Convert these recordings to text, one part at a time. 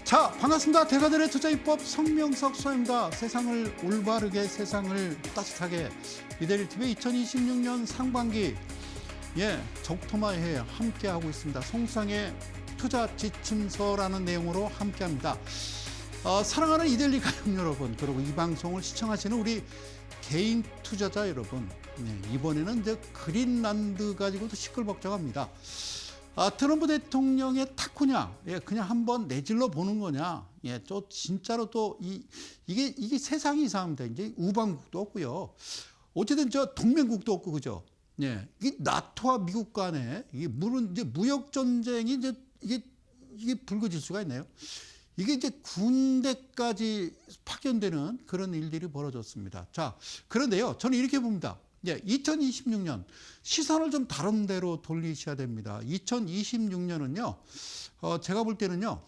자, 반갑습니다. 대가들의 투자입법 성명석 소장입니다. 세상을 올바르게, 세상을 따뜻하게. 이데리TV 2026년 상반기 적토마해 함께하고 있습니다. 송수상의 투자 지침서라는 내용으로 함께합니다. 사랑하는 이데리 가족 여러분, 그리고 이 방송을 시청하시는 우리 개인 투자자 여러분, 이번에는 이제 그린란드 가지고도 시끌벅적합니다. 트럼프 대통령의 탁구냐, 그냥 한번 내질러 보는 거냐, 또 진짜로 또 이게 세상이 이상합니다. 이제 우방국도 없고요. 어쨌든 저 동맹국도 없고, 그죠? 이 나토와 미국 간에 물론 이제 무역 전쟁이 이게 불거질 수가 있나요? 이게 이제 군대까지 파견되는 그런 일들이 벌어졌습니다. 자, 그런데요, 저는 이렇게 봅니다. 2026년 시선을 좀 다른 데로 돌리셔야 됩니다. 2026년은요, 제가 볼 때는요,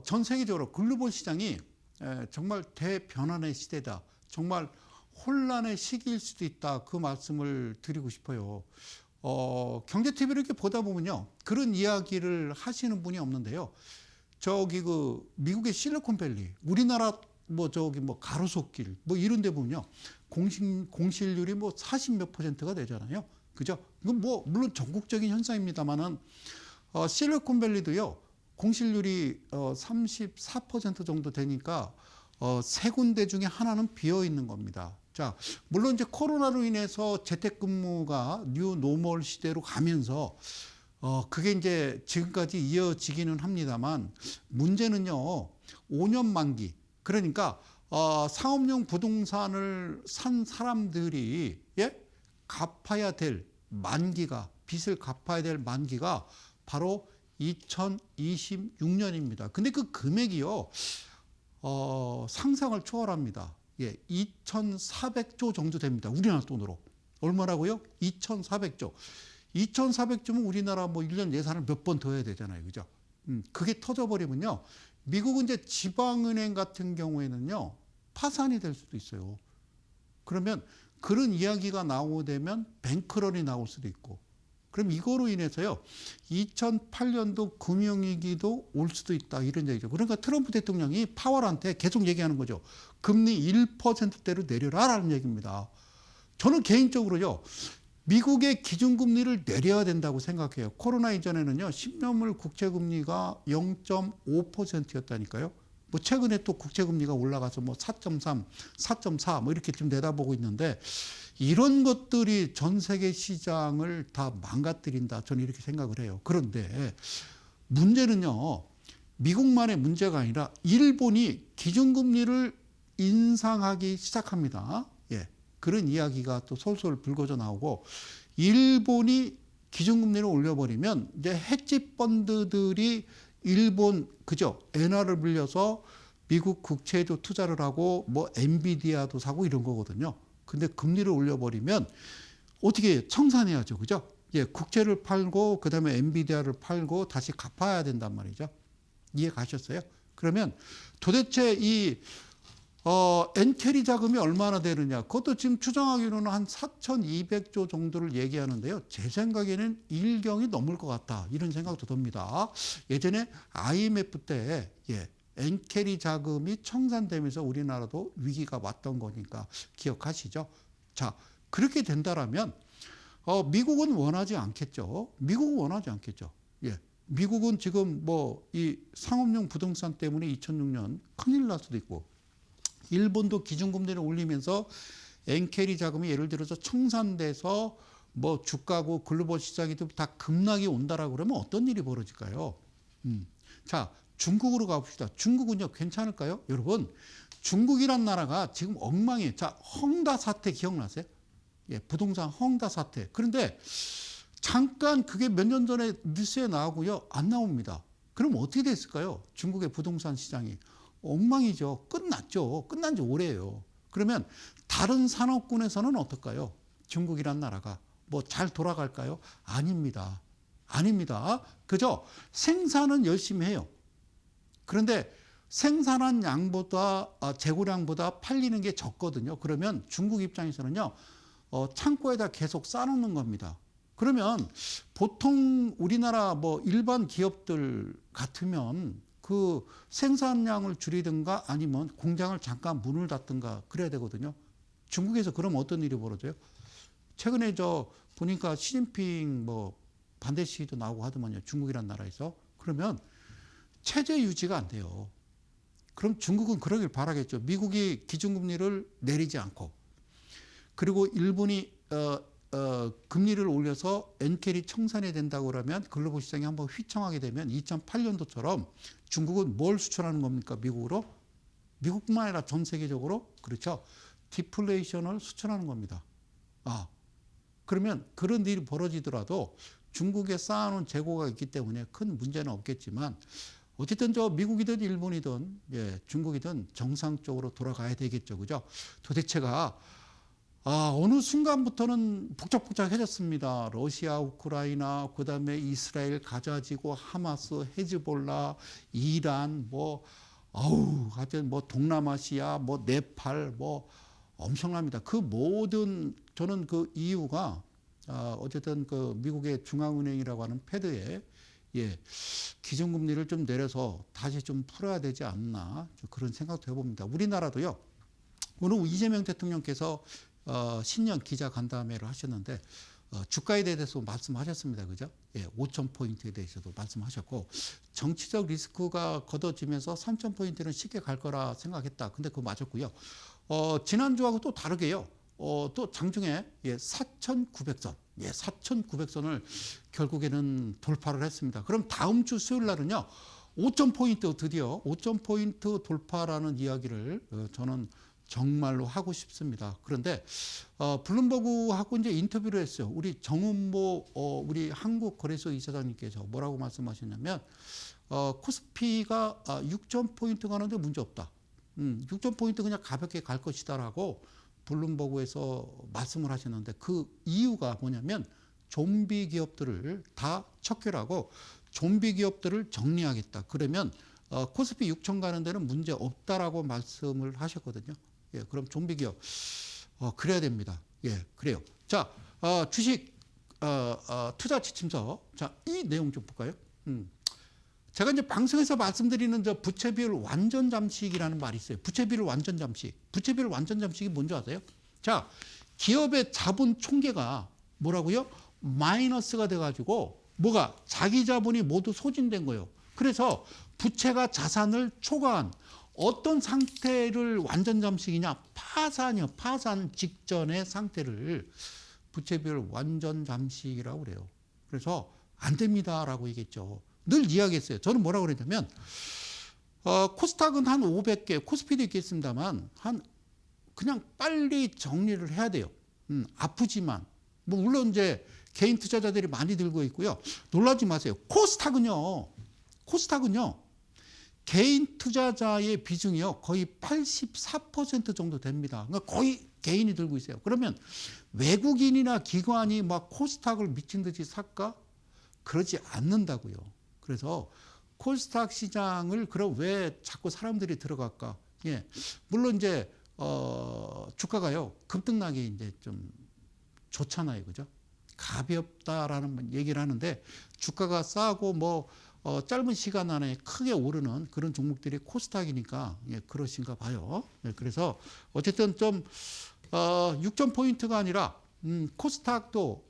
전 세계적으로 글로벌 시장이 정말 대변환의 시대다. 정말 혼란의 시기일 수도 있다. 그 말씀을 드리고 싶어요. 경제TV를 이렇게 보다 보면요, 그런 이야기를 하시는 분이 없는데요. 저기 미국의 실리콘밸리, 우리나라 가로수길 이런 데 보면요, 공실률이 40몇 %가 되잖아요. 그죠? 이건 물론 전국적인 현상입니다만은, 실리콘밸리도요, 공실률이 34% 정도 되니까, 세 군데 중에 하나는 비어 있는 겁니다. 자, 물론 이제 코로나로 인해서 재택근무가 뉴 노멀 시대로 가면서, 그게 이제 지금까지 이어지기는 합니다만, 문제는요, 5년 만기. 그러니까, 상업용 부동산을 산 사람들이, 갚아야 될 만기가, 빚을 갚아야 될 만기가 바로 2026년입니다. 근데 그 금액이요, 상상을 초월합니다. 2,400조 정도 됩니다. 우리나라 돈으로. 얼마라고요? 2,400조. 2,400조면 우리나라 1년 예산을 몇 번 더 해야 되잖아요. 그죠? 그게 터져버리면요, 미국은 이제 지방은행 같은 경우에는요, 파산이 될 수도 있어요. 그러면 그런 이야기가 나오되면 뱅크런이 나올 수도 있고, 그럼 이거로 인해서요, 2008년도 금융위기도 올 수도 있다, 이런 얘기죠. 그러니까 트럼프 대통령이 파월한테 계속 얘기하는 거죠. 금리 1%대로 내려라 라는 얘기입니다. 저는 개인적으로요, 미국의 기준금리를 내려야 된다고 생각해요. 코로나 이전에는요, 10년물 국채금리가 0.5%였다니까요. 최근에 또 국채금리가 올라가서 4.3, 4.4 이렇게 좀 내다보고 있는데, 이런 것들이 전 세계 시장을 다 망가뜨린다. 저는 이렇게 생각을 해요. 그런데 문제는요, 미국만의 문제가 아니라 일본이 기준금리를 인상하기 시작합니다. 그런 이야기가 또 솔솔 불거져 나오고, 일본이 기준금리를 올려버리면 이제 헤지 펀드들이 일본, 그죠? 엔화를 빌려서 미국 국채에도 투자를 하고 엔비디아도 사고 이런 거거든요. 근데 금리를 올려버리면 어떻게 청산해야죠. 그죠? 국채를 팔고 그다음에 엔비디아를 팔고 다시 갚아야 된단 말이죠. 이해 가셨어요? 그러면 도대체 이 엔캐리 자금이 얼마나 되느냐. 그것도 지금 추정하기로는 한 4,200조 정도를 얘기하는데요. 제 생각에는 일경이 넘을 것 같다. 이런 생각도 듭니다. 예전에 IMF 때 엔캐리 자금이 청산되면서 우리나라도 위기가 왔던 거니까 기억하시죠? 자, 그렇게 된다라면 미국은 원하지 않겠죠. 미국은 원하지 않겠죠. 미국은 지금 이 상업용 부동산 때문에 2006년 큰일 날 수도 있고, 일본도 기준금리를 올리면서 엔캐리 자금이 예를 들어서 청산돼서 주가고 글로벌 시장에도 다 급락이 온다라고 그러면 어떤 일이 벌어질까요? 자, 중국으로 가봅시다. 중국은요, 괜찮을까요? 여러분, 중국이란 나라가 지금 엉망이에요. 자, 헝다 사태 기억나세요? 부동산 헝다 사태. 그런데 잠깐 그게 몇 년 전에 뉴스에 나오고요, 안 나옵니다. 그럼 어떻게 됐을까요? 중국의 부동산 시장이. 엉망이죠. 끝났죠. 끝난 지 오래예요. 그러면 다른 산업군에서는 어떨까요? 중국이란 나라가 잘 돌아갈까요? 아닙니다. 아닙니다. 그죠? 생산은 열심히 해요. 그런데 생산한 양보다 재고량보다 팔리는 게 적거든요. 그러면 중국 입장에서는요, 창고에다 계속 쌓아놓는 겁니다. 그러면 보통 우리나라 일반 기업들 같으면 그 생산량을 줄이든가 아니면 공장을 잠깐 문을 닫든가 그래야 되거든요. 중국에서 그럼 어떤 일이 벌어져요? 최근에 저 보니까 시진핑 뭐 반대 시위도 나오고 하더만요. 중국이란 나라에서. 그러면 체제 유지가 안 돼요. 그럼 중국은 그러길 바라겠죠. 미국이 기준금리를 내리지 않고, 그리고 일본이 금리를 올려서 엔켈이 청산이 된다고 그러면 글로벌 시장이 한번 휘청하게 되면 2008년도처럼 중국은 뭘 수출하는 겁니까? 미국으로? 미국뿐만 아니라 전 세계적으로, 그렇죠, 디플레이션을 수출하는 겁니다. 그러면 그런 일이 벌어지더라도 중국에 쌓아놓은 재고가 있기 때문에 큰 문제는 없겠지만, 어쨌든 저 미국이든 일본이든 중국이든 정상적으로 돌아가야 되겠죠. 그죠? 도대체가 어느 순간부터는 복잡복잡해졌습니다. 러시아, 우크라이나, 그다음에 이스라엘, 가자지구, 하마스, 헤즈볼라, 이란, 하여튼 동남아시아, 네팔, 엄청납니다. 그 모든, 저는 그 이유가 어쨌든 그 미국의 중앙은행이라고 하는 패드에 기준금리를 좀 내려서 다시 좀 풀어야 되지 않나, 그런 생각도 해봅니다. 우리나라도요, 오늘 이재명 대통령께서 신년 기자간담회를 하셨는데 주가에 대해서 말씀하셨습니다. 그죠? 5,000포인트에 대해서도 말씀하셨고, 정치적 리스크가 걷어지면서 3,000포인트는 쉽게 갈 거라 생각했다. 근데 그거 맞았고요. 지난주하고 또 다르게요. 또 장중에 4,900선, 4,900선을 결국에는 돌파를 했습니다. 그럼 다음 주 수요일 날은요, 5,000포인트, 드디어 5,000포인트 돌파라는 이야기를 저는 정말로 하고 싶습니다. 그런데 블룸버그하고 이제 인터뷰를 했어요. 우리 정은모 우리 한국거래소 이사장님께서 뭐라고 말씀하셨냐면, 코스피가 6,000포인트 가는데 문제 없다. 6,000포인트 그냥 가볍게 갈 것이다라고 블룸버그에서 말씀을 하셨는데, 그 이유가 뭐냐면 좀비 기업들을 다 척결하고 좀비 기업들을 정리하겠다. 그러면 코스피 6,000 가는 데는 문제 없다라고 말씀을 하셨거든요. 그럼 좀비 기업 그래야 됩니다. 그래요. 자, 주식 투자 지침서. 자, 이 내용 좀 볼까요? 제가 이제 방송에서 말씀드리는 저 부채 비율 완전 잠식이라는 말이 있어요. 부채 비율 완전 잠식. 부채 비율 완전 잠식이 뭔지 아세요? 자, 기업의 자본 총계가 뭐라고요? 마이너스가 돼가지고 뭐가 자기 자본이 모두 소진된 거예요. 그래서 부채가 자산을 초과한 어떤 상태를 완전 잠식이냐? 파산이요. 파산 직전의 상태를 부채 비율 완전 잠식이라고 그래요. 그래서 안 됩니다라고 얘기했죠. 늘 이야기했어요. 저는 뭐라고 그랬냐면, 코스닥은 한 500개, 코스피도 있겠습니다만 그냥 빨리 정리를 해야 돼요. 아프지만. 물론 이제 개인 투자자들이 많이 들고 있고요. 놀라지 마세요. 코스닥은요, 개인 투자자의 비중이요, 거의 84% 정도 됩니다. 그러니까 거의 개인이 들고 있어요. 그러면 외국인이나 기관이 막 코스닥을 미친 듯이 살까? 그러지 않는다고요. 그래서 코스닥 시장을 그럼 왜 자꾸 사람들이 들어갈까? 물론 이제 주가가요 급등나기 이제 좀 좋잖아요, 그죠? 가볍다라는 얘기를 하는데, 주가가 싸고 짧은 시간 안에 크게 오르는 그런 종목들이 코스닥이니까 그러신가 봐요. 그래서 어쨌든 좀 6,000포인트가 아니라 코스닥도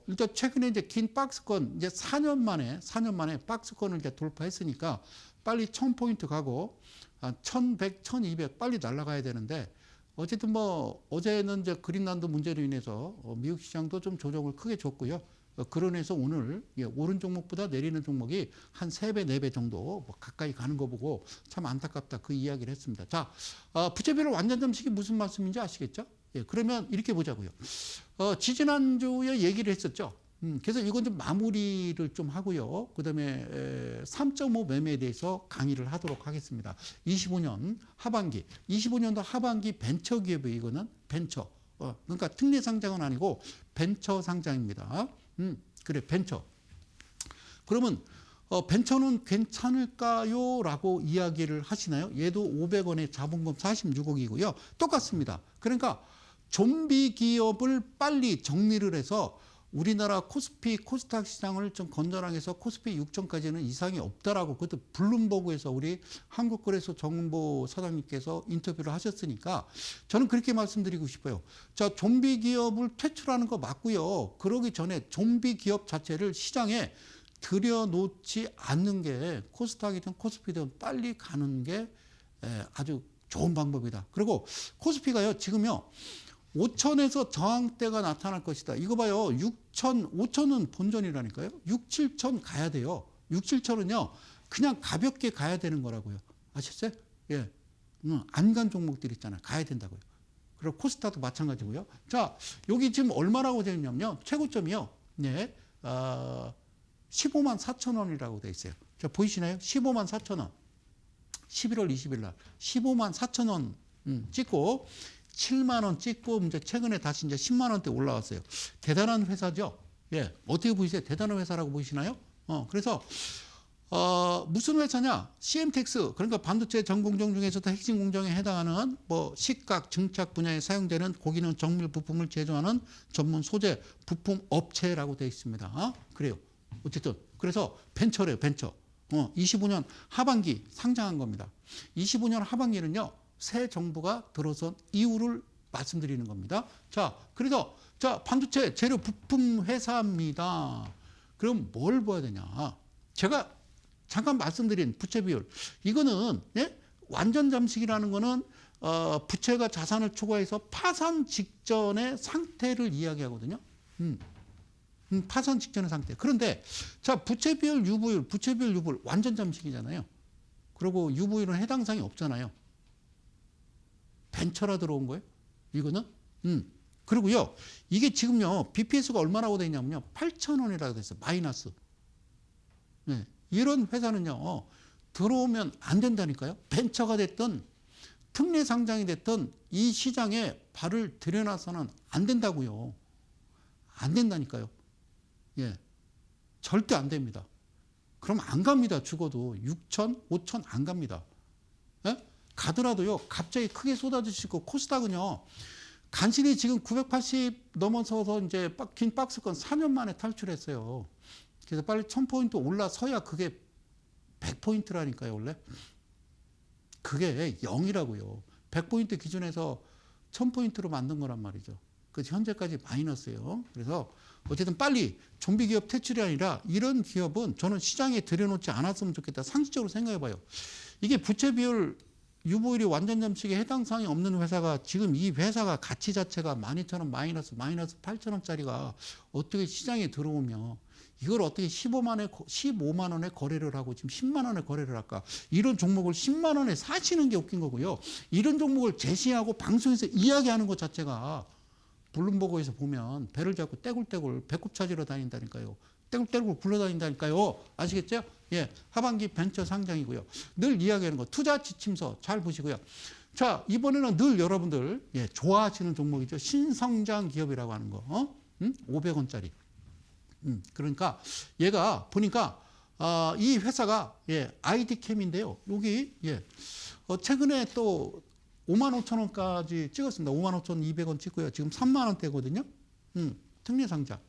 일단 최근에 이제 긴 박스권, 이제 4년 만에 박스권을 이제 돌파했으니까 빨리 1,000포인트 가고 1,100, 1,200 빨리 날아가야 되는데, 어쨌든 어제는 이제 그린란드 문제로 인해서 미국 시장도 좀 조정을 크게 줬고요. 그러면서 오늘 오른 종목보다 내리는 종목이 한 3배, 4배 정도 가까이 가는 거 보고 참 안타깝다, 그 이야기를 했습니다. 자, 부채비율 완전 잠식이 무슨 말씀인지 아시겠죠? 그러면 이렇게 보자고요. 지지난주에 얘기를 했었죠. 그래서 이건 좀 마무리를 좀 하고요. 그 다음에 3.5 매매에 대해서 강의를 하도록 하겠습니다. 25년 하반기, 25년도 하반기 벤처 기업이, 이거는 벤처. 그러니까 특례 상장은 아니고 벤처 상장입니다. 그래, 벤처. 그러면 벤처는 괜찮을까요? 라고 이야기를 하시나요? 얘도 500원에 자본금 46억이고요. 똑같습니다. 그러니까 좀비 기업을 빨리 정리를 해서 우리나라 코스피, 코스닥 시장을 좀 건전하게 해서 코스피 6천까지는 이상이 없다라고 그것도 블룸버그에서 우리 한국거래소 정보 사장님께서 인터뷰를 하셨으니까 저는 그렇게 말씀드리고 싶어요. 자, 좀비 기업을 퇴출하는 거 맞고요. 그러기 전에 좀비 기업 자체를 시장에 들여놓지 않는 게 코스닥이든 코스피든 빨리 가는 게 아주 좋은 방법이다. 그리고 코스피가요, 지금요, 5천에서 저항대가 나타날 것이다. 이거 봐요. 6천, 5천은 본전이라니까요. 6, 7천 가야 돼요. 6, 7천은요, 그냥 가볍게 가야 되는 거라고요. 아셨어요? 예. 안 간 종목들 있잖아요. 가야 된다고요. 그리고 코스닥도 마찬가지고요. 자, 여기 지금 얼마라고 되어 있냐면요. 최고점이요. 네. 15만 4천 원이라고 되어 있어요. 자, 보이시나요? 15만 4천 원. 11월 20일 날 15만 4천 원 찍고 7만 원 찍고 이제 최근에 다시 이제 10만 원대 올라왔어요. 대단한 회사죠. 예, 어떻게 보이세요? 대단한 회사라고 보이시나요? 그래서 무슨 회사냐? CM텍스, 그러니까 반도체 전 공정 중에서도 핵심 공정에 해당하는 뭐 식각, 증착 분야에 사용되는 고기능 정밀 부품을 제조하는 전문 소재 부품 업체라고 되어 있습니다. 그래요. 어쨌든 그래서 벤처래요, 벤처. 25년 하반기 상장한 겁니다. 25년 하반기는요, 새 정부가 들어선 이유를 말씀드리는 겁니다. 자, 그래서 자, 반도체 재료 부품 회사입니다. 그럼 뭘 봐야 되냐? 제가 잠깐 말씀드린 부채 비율. 이거는 예? 완전 잠식이라는 거는 부채가 자산을 초과해서 파산 직전의 상태를 이야기하거든요. 파산 직전의 상태. 그런데 자, 부채 비율, 유보율, 부채 비율, 유보율 완전 잠식이잖아요. 그리고 유보율은 해당 사항이 없잖아요. 벤처라 들어온 거예요. 이거는. 그리고요, 이게 지금요, BPS가 얼마라고 되어 있냐면요, 8,000원이라고 되어 있어요. 마이너스. 네. 이런 회사는요, 들어오면 안 된다니까요. 벤처가 됐든 특례 상장이 됐든 이 시장에 발을 들여놔서는 안 된다고요. 안 된다니까요. 예, 절대 안 됩니다. 그럼 안 갑니다. 죽어도 6천, 5천 안 갑니다. 예? 가더라도요, 갑자기 크게 쏟아지시고 코스닥은요, 간신히 지금 980 넘어서서 이제 긴 박스권 4년 만에 탈출했어요. 그래서 빨리 1000포인트 올라서야 그게 100포인트라니까요, 원래. 그게 0이라고요. 100포인트 기준에서 1000포인트로 만든 거란 말이죠. 그 현재까지 마이너스예요. 그래서 어쨌든 빨리 좀비 기업 퇴출이 아니라 이런 기업은 저는 시장에 들여놓지 않았으면 좋겠다. 상식적으로 생각해 봐요. 이게 부채 비율, 유보율이 완전 잠식에 해당 사항이 없는 회사가 지금 이 회사가 가치 자체가 12,000원 마이너스 8,000원짜리가 어떻게 시장에 들어오며 이걸 어떻게 15만 원에 거래를 하고 지금 10만 원에 거래를 할까? 이런 종목을 10만 원에 사시는 게 웃긴 거고요. 이런 종목을 제시하고 방송에서 이야기하는 것 자체가 블룸버그에서 보면 배를 잡고 떼굴떼굴 배꼽 찾으러 다닌다니까요. 떼굴떼굴 굴러다닌다니까요. 아시겠죠? 예, 하반기 벤처 상장이고요. 늘 이야기하는 거 투자 지침서 잘 보시고요. 자, 이번에는 늘 여러분들 좋아하시는 종목이죠. 신성장 기업이라고 하는 거. 500원짜리. 그러니까 얘가 보니까 이 회사가 아이디캠인데요. 여기 최근에 또 55,000원까지 찍었습니다. 55,200원 찍고요. 지금 3만원대거든요. 특례 상장.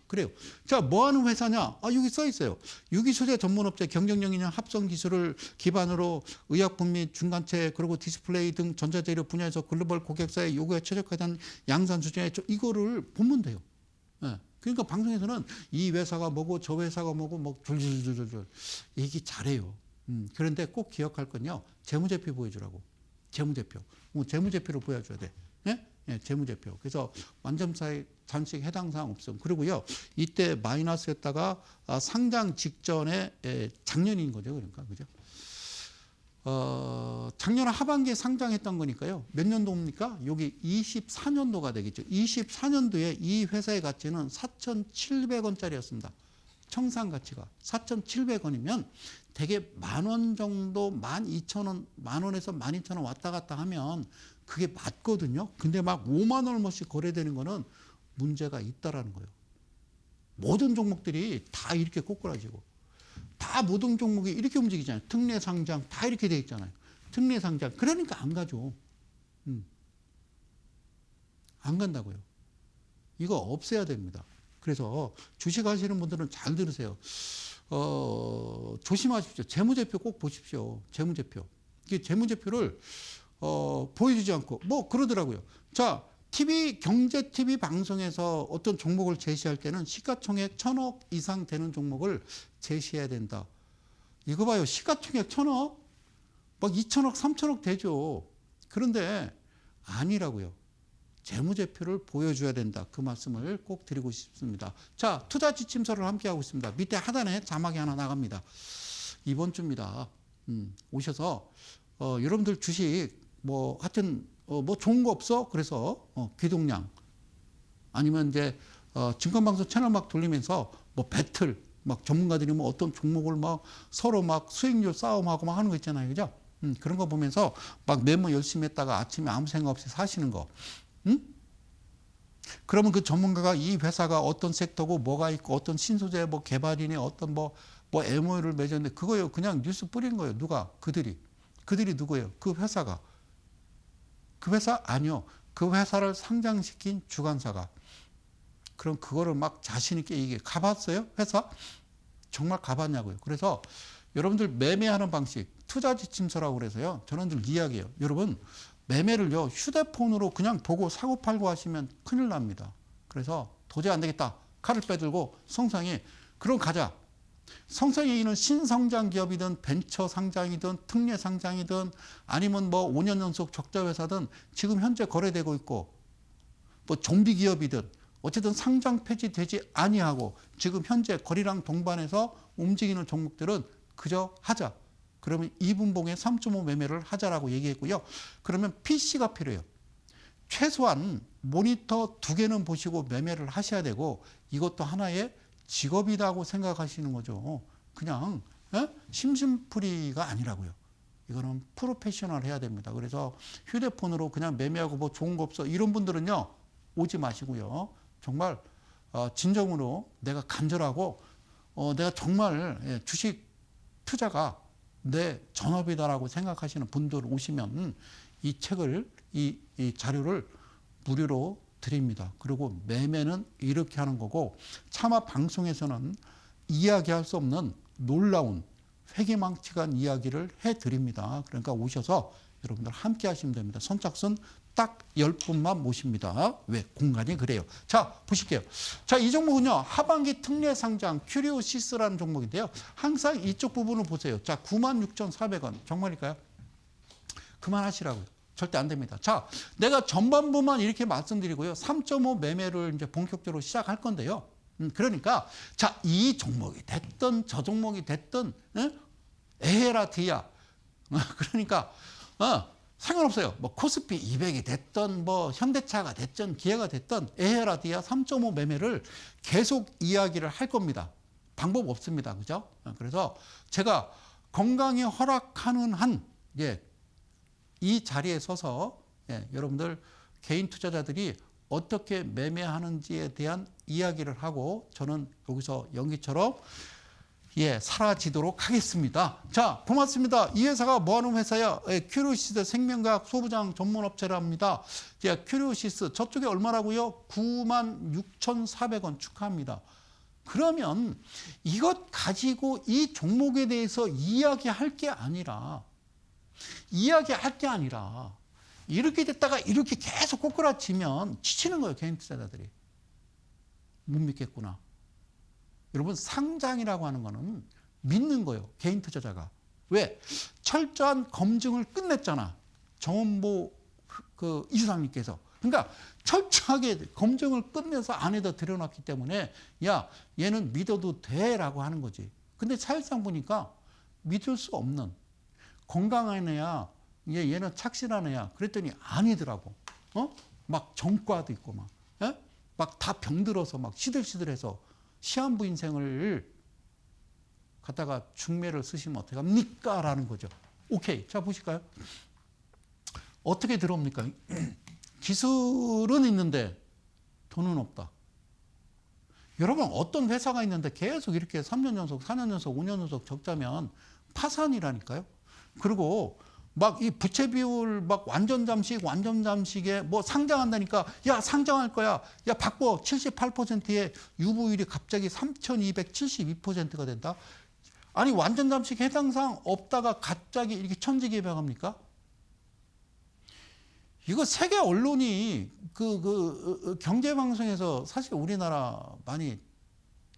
그래요. 자, 뭐 하는 회사냐? 여기 써 있어요. 유기소재 전문업체 경쟁력 있는 합성 기술을 기반으로 의약품 및 중간체 그리고 디스플레이 등 전자재료 분야에서 글로벌 고객사의 요구에 최적화된 양산 수준의 이거를 보면 돼요. 그러니까 방송에서는 이 회사가 뭐고 저 회사가 뭐고 뭐 줄줄줄줄 얘기 잘해요. 그런데 꼭 기억할 건요. 재무제표 보여주라고. 재무제표. 재무제표를 보여줘야 돼. 예, 재무제표. 그래서 완전 잠식 해당 사항 없음. 그리고요, 이때 마이너스였다가 상장 직전에 작년인 거죠. 그러니까 그죠? 작년 하반기에 상장했던 거니까요. 몇 년도입니까? 여기 24년도가 되겠죠. 24년도에 이 회사의 가치는 4,700원짜리였습니다. 청산 가치가 4,700원이면 대개 만원 정도, 12,000원, 만원에서 12,000원 왔다 갔다 하면 그게 맞거든요. 근데 막 5만 원 얼마씩 거래되는 거는 문제가 있다라는 거예요. 모든 종목들이 다 이렇게 꼬꾸라지고 다 모든 종목이 이렇게 움직이잖아요. 특례 상장 다 이렇게 돼 있잖아요. 특례 상장. 그러니까 안 가죠. 안 간다고요. 이거 없애야 됩니다. 그래서 주식 하시는 분들은 잘 들으세요. 조심하십시오. 재무제표 꼭 보십시오. 재무제표. 이게 재무제표를 보여주지 않고 뭐 그러더라고요. 자, 경제 TV 방송에서 어떤 종목을 제시할 때는 시가총액 1,000억 이상 되는 종목을 제시해야 된다. 이거 봐요. 시가총액 1,000억? 막 2,000억, 3,000억 되죠. 그런데 아니라고요. 재무제표를 보여줘야 된다. 그 말씀을 꼭 드리고 싶습니다. 자, 투자 지침서를 함께 하고 있습니다. 밑에 하단에 자막이 하나 나갑니다. 이번 주입니다. 오셔서 여러분들 주식 뭐 하여튼 뭐 좋은 거 없어? 그래서 귀동량 아니면 이제 증권방송 채널 막 돌리면서 뭐 배틀 막 전문가들이 뭐 어떤 종목을 막 서로 막 수익률 싸움하고 막 하는 거 있잖아요. 그죠? 그런 거 보면서 막 메모 열심히 했다가 아침에 아무 생각 없이 사시는 거. 그러면 그 전문가가 이 회사가 어떤 섹터고 뭐가 있고 어떤 신소재 뭐 개발이니 어떤 뭐 MOU를 맺었는데 그거요. 그냥 뉴스 뿌린 거예요. 누가? 그들이 누구예요? 그 회사가. 그 회사 아니요. 그 회사를 상장시킨 주관사가. 그럼 그거를 막 자신 있게 이게 가봤어요? 회사? 정말 가봤냐고요. 그래서 여러분들 매매하는 방식 투자 지침서라고 그래서요. 저는 이야기해요. 여러분 매매를요. 휴대폰으로 그냥 보고 사고 팔고 하시면 큰일 납니다. 그래서 도저히 안 되겠다. 칼을 빼들고 성상이 그럼 가자. 성장에 있는 신성장 기업이든 벤처 상장이든 특례 상장이든 아니면 뭐 5년 연속 적자 회사든 지금 현재 거래되고 있고 뭐 좀비 기업이든 어쨌든 상장 폐지되지 아니하고 지금 현재 거래량 동반해서 움직이는 종목들은 그저 하자. 그러면 2분봉에 3.5 매매를 하자라고 얘기했고요. 그러면 PC가 필요해요. 최소한 모니터 2개는 보시고 매매를 하셔야 되고 이것도 하나의 직업이라고 생각하시는 거죠. 그냥 심심풀이가 아니라고요. 이거는 프로페셔널 해야 됩니다. 그래서 휴대폰으로 그냥 매매하고 뭐 좋은 거 없어 이런 분들은요 오지 마시고요. 정말 진정으로 내가 간절하고 내가 정말 주식 투자가 내 전업이다라고 생각하시는 분들 오시면 이 책을 이 자료를 무료로 드립니다. 그리고 매매는 이렇게 하는 거고 차마 방송에서는 이야기할 수 없는 놀라운 회기망측한 이야기를 해드립니다. 그러니까 오셔서 여러분들 함께 하시면 됩니다. 선착순 딱 10분만 모십니다. 왜? 공간이 그래요. 자, 보실게요. 자, 이 종목은요. 하반기 특례 상장 큐리오시스라는 종목인데요. 항상 이쪽 부분을 보세요. 자, 96,400원. 정말일까요? 그만하시라고요. 절대 안 됩니다. 자, 내가 전반부만 이렇게 말씀드리고요. 3.5 매매를 이제 본격적으로 시작할 건데요. 그러니까 자, 이 종목이 됐든 저 종목이 됐든 에헤라 디야. 그러니까 상관없어요. 뭐 코스피 200이 됐든 뭐 현대차가 됐든 기아가 됐든 에헤라 디야 3.5 매매를 계속 이야기를 할 겁니다. 방법 없습니다. 그죠? 그래서 제가 건강이 허락하는 한 이 자리에 서서 여러분들 개인 투자자들이 어떻게 매매하는지에 대한 이야기를 하고 저는 여기서 연기처럼 사라지도록 하겠습니다. 자, 고맙습니다. 이 회사가 뭐하는 회사야? 큐리오시스 생명과학 소부장 전문업체랍니다. 큐리오시스 저쪽에 얼마라고요? 96,400원 축하합니다. 그러면 이것 가지고 이 종목에 대해서 이야기할 게 아니라 이렇게 됐다가 이렇게 계속 꼬꾸라치면 지치는 거예요. 개인 투자자들이. 못 믿겠구나. 여러분 상장이라고 하는 거는 믿는 거예요. 개인 투자자가. 왜? 철저한 검증을 끝냈잖아. 정원보 이사장님께서. 그러니까 철저하게 검증을 끝내서 안에다 들여놨기 때문에 야 얘는 믿어도 돼라고 하는 거지. 근데 사실상 보니까 믿을 수 없는 건강한 애야. 얘는 착실한 애야. 그랬더니 아니더라고. 막 정과도 있고 막 다 병들어서 막 시들시들해서 시한부 인생을 갖다가 중매를 쓰시면 어떻게 합니까? 라는 거죠. 오케이. 자, 보실까요? 어떻게 들어옵니까? 기술은 있는데 돈은 없다. 여러분, 어떤 회사가 있는데 계속 이렇게 3년 연속, 4년 연속, 5년 연속 적자면 파산이라니까요. 그리고 막 이 부채 비율 막 완전 잠식에 뭐 상장한다니까 야 상장할 거야 야 바꿔 78%의 유보율이 갑자기 3,272%가 된다. 아니 완전 잠식 해당 사항 없다가 갑자기 이렇게 천지개벽합니까? 이거 세계 언론이 경제 방송에서 사실 우리나라 많이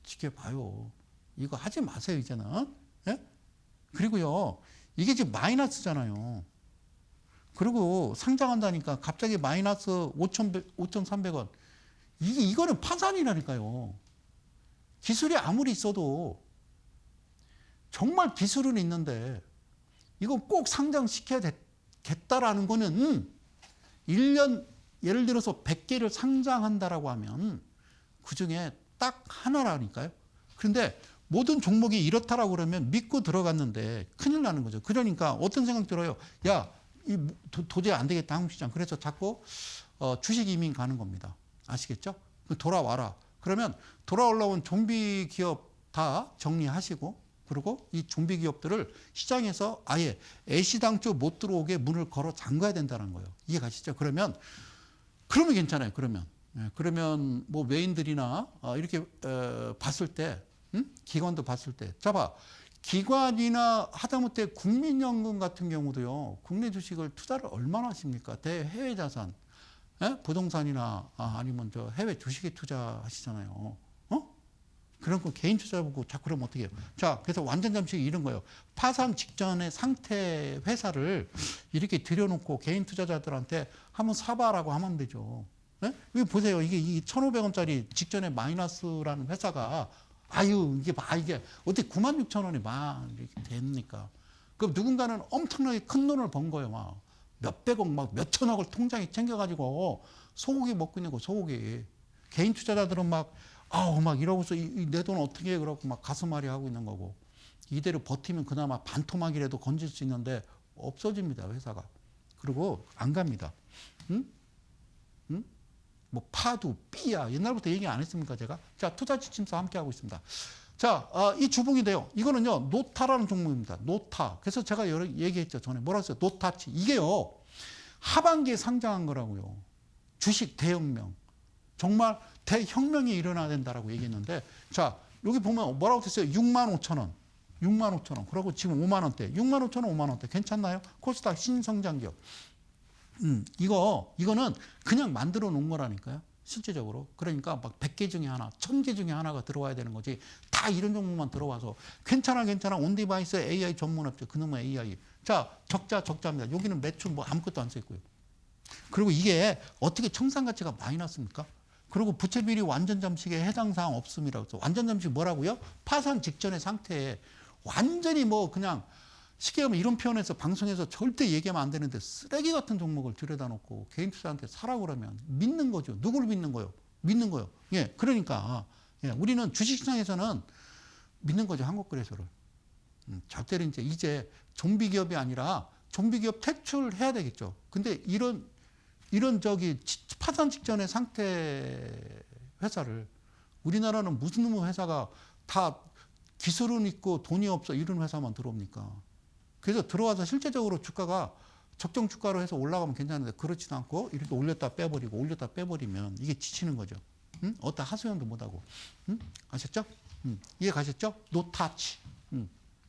지켜봐요. 이거 하지 마세요 이제는. 예? 그리고요 이게 지금 마이너스잖아요. 그리고 상장한다니까 갑자기 마이너스 5,300원. 이거는 파산이라니까요. 기술이 아무리 있어도 정말 기술은 있는데 이거 꼭 상장시켜야겠다라는 거는 1년 예를 들어서 100개를 상장한다라고 하면 그중에 딱 하나라니까요. 그런데 모든 종목이 이렇다라고 그러면 믿고 들어갔는데 큰일 나는 거죠. 그러니까 어떤 생각 들어요. 야, 도저히 안 되겠다 한국 시장. 그래서 자꾸 주식 이민 가는 겁니다. 아시겠죠? 돌아와라. 그러면 돌아올라온 좀비 기업 다 정리하시고 그리고 이 좀비 기업들을 시장에서 아예 애시당초 못 들어오게 문을 걸어 잠가야 된다는 거예요. 이해 가시죠? 그러면 괜찮아요. 그러면 뭐 외인들이나 이렇게 봤을 때 기관도 봤을 때 자 기관이나 하다못해 국민연금 같은 경우도요. 국내 주식을 투자를 얼마나 하십니까? 대해외 자산 부동산이나 아니면 저 해외 주식에 투자하시잖아요. 그런 거 개인 투자 보고 자꾸 그러면 어떻게 해요? 자, 그래서 완전 잠식이 이런 거예요. 파산 직전의 상태 회사를 이렇게 들여놓고 개인 투자자들한테 한번 사봐라고 하면 되죠. 여기 보세요. 이게 1,500원짜리 직전에 마이너스라는 회사가 이게 어떻게 96,000원이 막 이렇게 됩니까? 그럼 누군가는 엄청나게 큰 돈을 번 거예요. 막 몇백억, 막 몇천억을 통장에 챙겨가지고 소고기 먹고 있는 거, 소고기. 개인 투자자들은 막 이러고서 내 돈 어떻게 해? 그러고 막 가슴앓이 하고 있는 거고. 이대로 버티면 그나마 반토막이라도 건질 수 있는데 없어집니다, 회사가. 그리고 안 갑니다. 응? 뭐 파도, 삐야. 옛날부터 얘기 안 했습니까, 제가? 자, 투자지침서 함께 하고 있습니다. 자, 이 주봉인데요. 이거는요, 노타라는 종목입니다. 노타. 그래서 제가 여러 얘기했죠, 전에. 뭐라 했어요? 노타치. 이게요, 하반기에 상장한 거라고요. 주식 대혁명. 정말 대혁명이 일어나야 된다라고 얘기했는데, 자, 여기 보면 뭐라고 했어요? 65,000원. 65,000원. 그리고 지금 5만원대. 65,000원, 5만원대. 괜찮나요? 코스닥 신성장기업. 이거는 그냥 만들어 놓은 거라니까요. 실제적으로. 그러니까 막 100개 중에 하나, 1000개 중에 하나가 들어와야 되는 거지. 다 이런 종목만 들어와서 괜찮아. 온디바이스 AI 전문업체. 그놈의 AI. 자, 적자입니다. 여기는 매출 뭐 아무것도 안 써 있고요. 그리고 이게 어떻게 청산가치가 많이 났습니까? 그리고 부채비율이 완전 잠식에 해당 사항 없음이라고 해서 완전 잠식 뭐라고요? 파산 직전의 상태에 완전히 뭐 그냥 쉽게 하면 이런 표현에서 방송에서 절대 얘기하면 안 되는데 쓰레기 같은 종목을 들여다 놓고 개인 투자한테 사라고 그러면 믿는 거죠. 누구를 믿는 거요? 믿는 거요. 예, 그러니까 우리는 주식시장에서는 믿는 거죠. 한국거래소를. 절대로 이제 좀비 기업이 아니라 좀비 기업 퇴출해야 되겠죠. 근데 이런 파산 직전의 상태 회사를 우리나라는 무슨 회사가 다 기술은 있고 돈이 없어 이런 회사만 들어옵니까? 그래서 들어와서 실제적으로 주가가 적정 주가로 해서 올라가면 괜찮은데 그렇지도 않고 이렇게 올렸다 빼버리면 이게 지치는 거죠. 어떤 하소연도 못하고. 아셨죠? 이해 가셨죠? 노타치.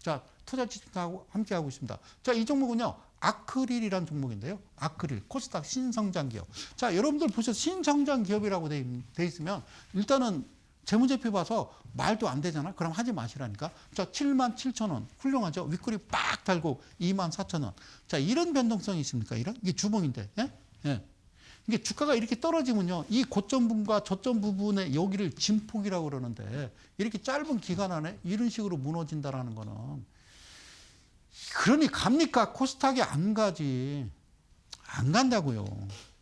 자, 투자지침하고 함께 하고 있습니다. 자, 이 종목은요. 아크릴이라는 종목인데요. 아크릴, 코스닥 신성장기업. 자, 여러분들 보셔서 신성장기업이라고 돼 있으면 일단은 재무제표 봐서 말도 안 되잖아. 그럼 하지 마시라니까. 자, 77,000원. 훌륭하죠. 윗꼬리 빡 달고 24,000원. 자, 이런 변동성이 있습니까? 이게 주봉인데. 예? 이게 주가가 이렇게 떨어지면요. 이 고점 부분과 저점 부분의 여기를 진폭이라고 그러는데 이렇게 짧은 기간 안에 이런 식으로 무너진다라는 거는 그러니 갑니까? 코스닥이 안 가지. 안 간다고요.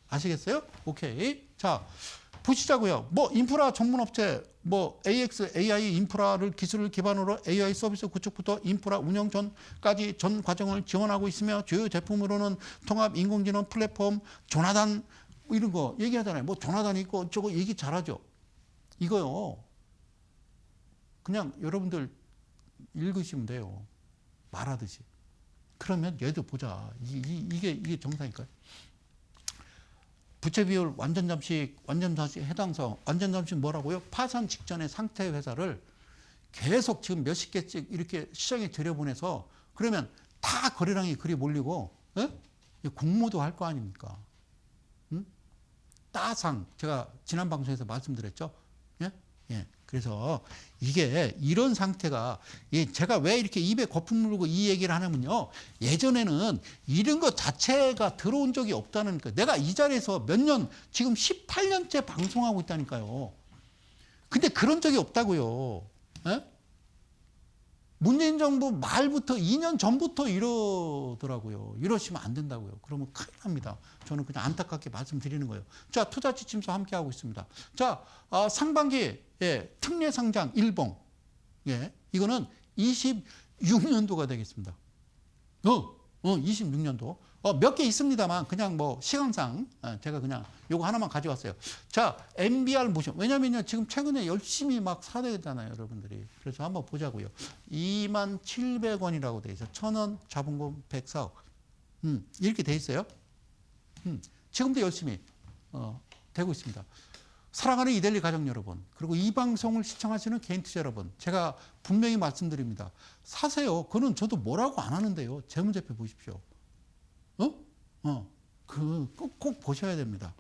아시겠어요? 오케이. 자, 보시자고요. 뭐 인프라 전문업체 뭐 AX, AI 인프라를 기술을 기반으로 AI 서비스 구축부터 인프라 운영 전까지 전 과정을 지원하고 있으며 주요 제품으로는 통합 인공지능 플랫폼 조나단 이런 거 얘기하잖아요. 뭐 조나단 있고 저거 얘기 잘하죠. 이거요. 그냥 여러분들 읽으시면 돼요. 말하듯이. 그러면 얘도 보자. 이게 정상일까요? 부채 비율 완전 잠식 해당성. 완전 잠식 뭐라고요? 파산 직전의 상태 회사를 계속 지금 몇십 개씩 이렇게 시장에 들여보내서 그러면 다 거래량이 그리 몰리고, 예? 공모도 할 거 아닙니까? 응? 따상. 제가 지난 방송에서 말씀드렸죠? 예? 예. 그래서 이게 이런 상태가, 제가 왜 이렇게 입에 거품 물고 이 얘기를 하냐면요. 예전에는 이런 것 자체가 들어온 적이 없다는 거. 내가 이 자리에서 몇 년, 지금 18년째 방송하고 있다니까요. 근데 그런 적이 없다고요. 예? 문재인 정부 말부터 2년 전부터 이러더라고요. 이러시면 안 된다고요. 그러면 큰일 납니다. 저는 그냥 안타깝게 말씀드리는 거예요. 자, 투자지침서 함께 하고 있습니다. 자, 상반기 특례 상장 일봉. 이거는 26년도가 되겠습니다. 26년도. 몇 개 있습니다만 그냥 뭐 시간상 제가 그냥 요거 하나만 가져왔어요. 자, MBR 모션. 왜냐면요, 지금 최근에 열심히 막 사대잖아요, 여러분들이. 그래서 한번 보자고요. 27,000원이라고 돼 있어요. 1,000원, 자본금 104억. 이렇게 돼 있어요. 지금도 열심히 되고 있습니다. 사랑하는 이데일리 가족 여러분, 그리고 이 방송을 시청하시는 개인 투자 여러분, 제가 분명히 말씀드립니다. 사세요. 그는 저도 뭐라고 안 하는데요. 재무제표 보십시오. 꼭 보셔야 됩니다.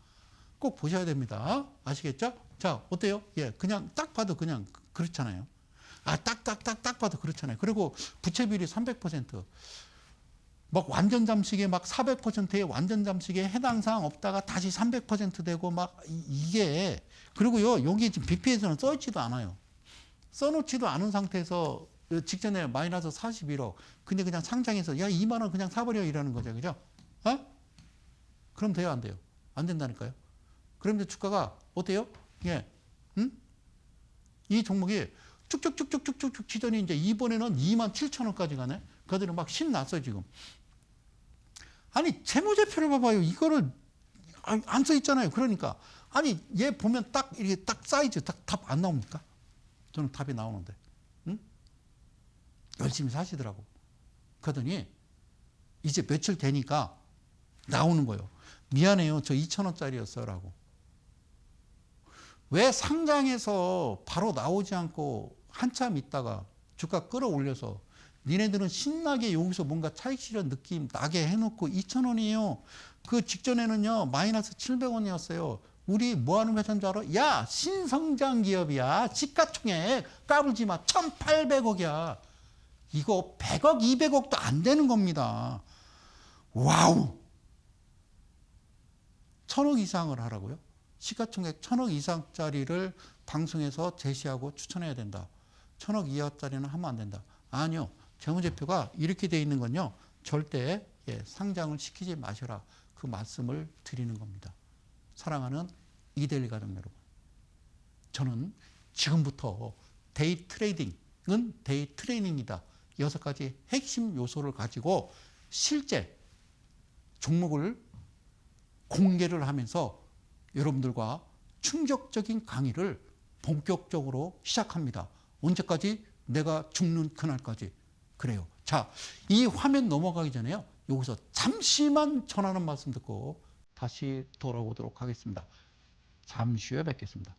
꼭 보셔야 됩니다. 아시겠죠? 자, 어때요? 그냥 딱 봐도 그냥 그렇잖아요. 딱 봐도 그렇잖아요. 그리고 부채 비율이 300%. 막 완전 잠식에 막 400%의 완전 잠식에 해당 사항 없다가 다시 300% 되고 막 이게, 그리고요, 여기 지금 BP에서는 써있지도 않아요. 써놓지도 않은 상태에서 직전에 마이너스 41억. 근데 그냥 상장해서 2만 원 그냥 사버려 이러는 거죠. 그죠? 그럼 돼요, 안 돼요? 안 된다니까요. 그럼 이제 주가가 어때요? 이 종목이 쭉쭉쭉쭉쭉쭉 치더니 이제 이번에는 27,000원까지 가네. 그들은 막 신났어, 지금. 아니, 재무제표를 봐봐요. 이거를 안 써 있잖아요. 그러니까. 아니, 얘 보면 딱 이렇게 딱 사이즈 답 안 나옵니까? 저는 답이 나오는데. 열심히 사시더라고. 그러더니 이제 며칠 되니까 나오는 거예요. 미안해요. 저 2,000원짜리였어요. 라고. 왜 상장해서 바로 나오지 않고 한참 있다가 주가 끌어올려서 니네들은 신나게 여기서 뭔가 차익 실현 느낌 나게 해놓고 2,000원이에요. 그 직전에는요, 마이너스 700원이었어요. 우리 뭐 하는 회사인 줄 알아? 야, 신성장 기업이야. 시가총액 까불지 마. 1,800억이야. 이거 100억, 200억도 안 되는 겁니다. 와우. 1,000억 이상을 하라고요? 시가총액 1,000억 이상짜리를 방송에서 제시하고 추천해야 된다. 1,000억 이하짜리는 하면 안 된다. 아니요. 재무제표가 이렇게 돼 있는 건요, 절대 상장을 시키지 마셔라. 그 말씀을 드리는 겁니다. 사랑하는 이데일리 가족 여러분. 저는 지금부터 데이 트레이딩은 데이 트레이닝이다. 6가지 핵심 요소를 가지고 실제 종목을 공개를 하면서 여러분들과 충격적인 강의를 본격적으로 시작합니다. 언제까지? 내가 죽는 그날까지. 그래요. 자, 이 화면 넘어가기 전에요, 여기서 잠시만 전하는 말씀 듣고 다시 돌아오도록 하겠습니다. 잠시 후에 뵙겠습니다.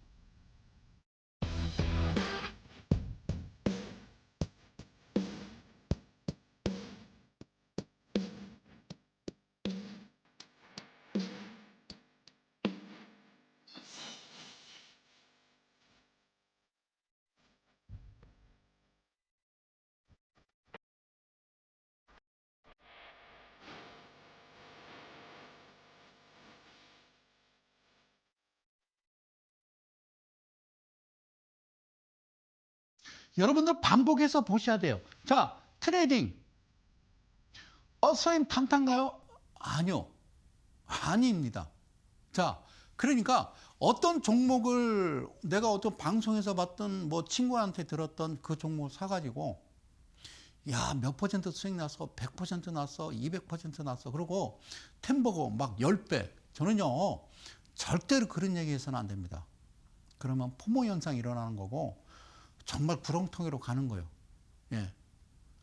여러분들 반복해서 보셔야 돼요. 자, 트레이딩. 선생님 단타인가요? 아니요. 아닙니다. 자, 그러니까 어떤 종목을 내가 어떤 방송에서 봤던 뭐 친구한테 들었던 그 종목을 사가지고 야, 몇 퍼센트 수익 났어? 100% 났어? 200% 났어? 그리고 템버거 막 10배. 저는요, 절대로 그런 얘기 해서는 안 됩니다. 그러면 포모 현상이 일어나는 거고 정말 구렁텅이로 가는 거예요.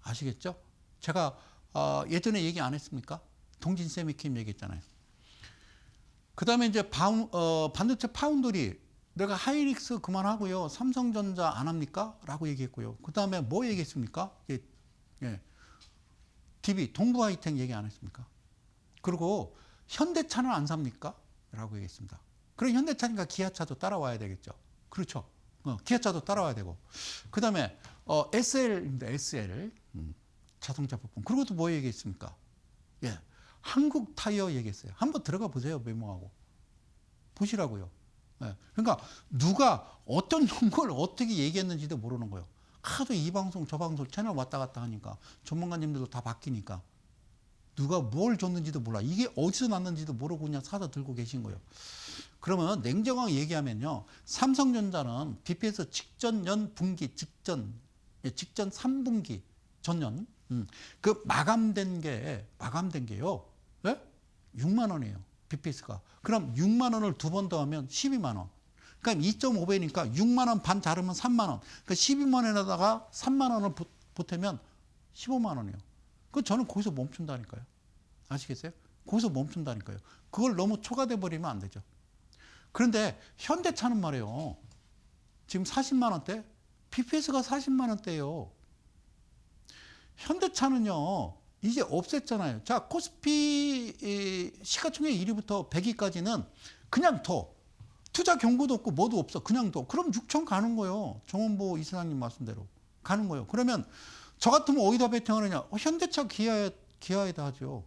아시겠죠? 제가 예전에 얘기 안 했습니까? 동진 세미캠 얘기했잖아요. 그 다음에 이제 반도체 파운드리, 내가 하이닉스 그만하고요. 삼성전자 안 합니까? 라고 얘기했고요. 그 다음에 뭐 얘기했습니까? DB, 동부하이텍 얘기 안 했습니까? 그리고 현대차는 안 삽니까? 라고 얘기했습니다. 그럼 현대차니까 기아차도 따라와야 되겠죠. 그렇죠. 기아차도 따라와야 되고. 그 다음에 SL입니다. SL. 자동차 부품. 그리고 또 뭐 얘기했습니까? 예. 한국 타이어 얘기했어요. 한번 들어가 보세요. 메모하고. 보시라고요. 예. 그러니까 누가 어떤 걸 어떻게 얘기했는지도 모르는 거예요. 하도 이 방송 저 방송 채널 왔다 갔다 하니까 전문가님들도 다 바뀌니까 누가 뭘 줬는지도 몰라. 이게 어디서 났는지도 모르고 그냥 사다 들고 계신 거예요. 그러면 냉정하게 얘기하면요. 삼성전자는 BPS 직전 연 분기 직전 3분기 전년 그 마감된 게요. 예? 6만 원이에요. BPS가. 그럼 6만 원을 두 번 더 하면 12만 원. 그러니까 2.5배니까 6만 원 반 자르면 3만 원. 그러니까 12만 원에다가 3만 원을 보태면 15만 원이에요. 그 저는 거기서 멈춘다니까요. 아시겠어요? 거기서 멈춘다니까요. 그걸 너무 초과돼 버리면 안 되죠. 그런데 현대차는 말이에요. 지금 40만 원대? BPS가 40만 원대예요. 현대차는요. 이제 없앴잖아요. 자, 코스피 시가총액 1위부터 100위까지는 그냥 둬. 투자 경고도 없고 뭐도 없어. 그냥 둬. 그럼 6천 가는 거예요. 정원보 이사장님 말씀대로. 가는 거예요. 그러면 저 같으면 어디다 베팅하느냐? 현대차 기아에다 하죠.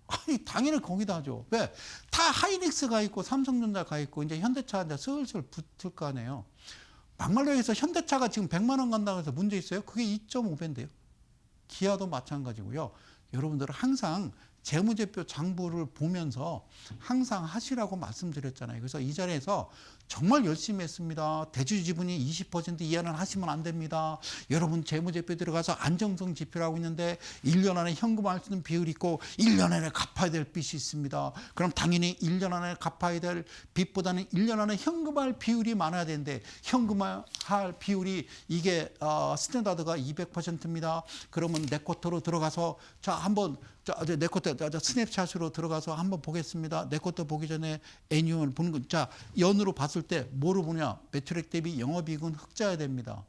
아니, 당연히 거기다 하죠. 왜? 다 하이닉스가 있고 삼성전자가 있고 이제 현대차 이제 슬슬 붙을 거 아니에요. 막말로 해서 현대차가 지금 100만 원 간다고 해서 문제 있어요? 그게 2.5배인데요. 기아도 마찬가지고요. 여러분들은 항상 재무제표 장부를 보면서 항상 하시라고 말씀드렸잖아요. 그래서 이 자리에서 정말 열심히 했습니다. 대주 지분이 20% 이하는 하시면 안 됩니다. 여러분 재무제표 들어가서 안정성 지표라고 있는데 1년 안에 현금화할 수 있는 비율이 있고 1년 안에 갚아야 될 빚이 있습니다. 그럼 당연히 1년 안에 갚아야 될 빚보다는 1년 안에 현금화할 비율이 많아야 되는데 현금화할 비율이 이게 스탠다드가 200%입니다. 그러면 네 쿼터로 들어가서 자 한번 내 것도 스냅샷으로 들어가서 한번 보겠습니다. 내 것도 보기 전에 애니얼 보는 거. 자, 연으로 봤을 때 뭐로 보냐? 매출액 대비 영업이익은 흑자야 됩니다.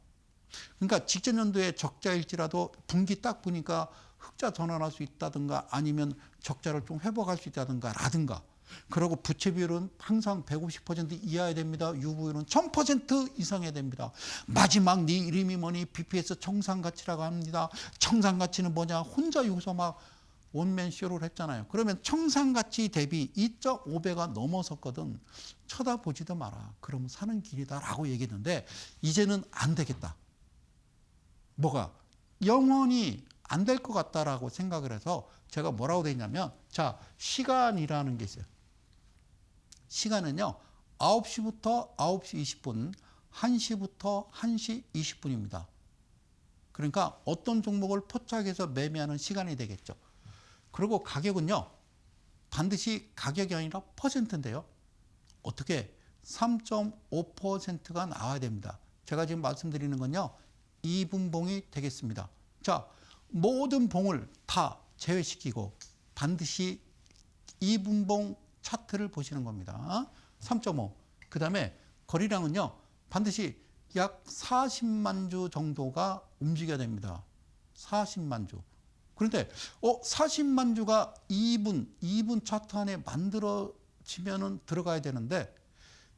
그러니까 직전 연도에 적자일지라도 분기 딱 보니까 흑자 전환할 수 있다든가 아니면 적자를 좀 회복할 수 있다든가 라든가. 그리고 부채 비율은 항상 150% 이하야 됩니다. 유보율은 1000% 이상해야 됩니다. 마지막 네 이름이 뭐니? BPS 청산가치라고 합니다. 청산가치는 뭐냐? 혼자 여기서 막 원맨 쇼를 했잖아요. 그러면 청산가치 대비 2.5배가 넘어섰거든. 쳐다보지도 마라. 그러면 사는 길이다라고 얘기했는데 이제는 안 되겠다. 뭐가? 영원히 안 될 것 같다라고 생각을 해서 제가 뭐라고 돼 있냐면 자, 시간이라는 게 있어요. 시간은요. 9시부터 9시 20분, 1시부터 1시 20분입니다. 그러니까 어떤 종목을 포착해서 매매하는 시간이 되겠죠. 그리고 가격은요. 반드시 가격이 아니라 퍼센트인데요. 어떻게? 3.5%가 나와야 됩니다. 제가 지금 말씀드리는 건요. 2분봉이 되겠습니다. 자, 모든 봉을 다 제외시키고 반드시 2분봉 차트를 보시는 겁니다. 3.5. 그 다음에 거래량은요. 반드시 약 40만 주 정도가 움직여야 됩니다. 40만 주. 그런데 40만 주가 2분 차트 안에 만들어지면은 들어가야 되는데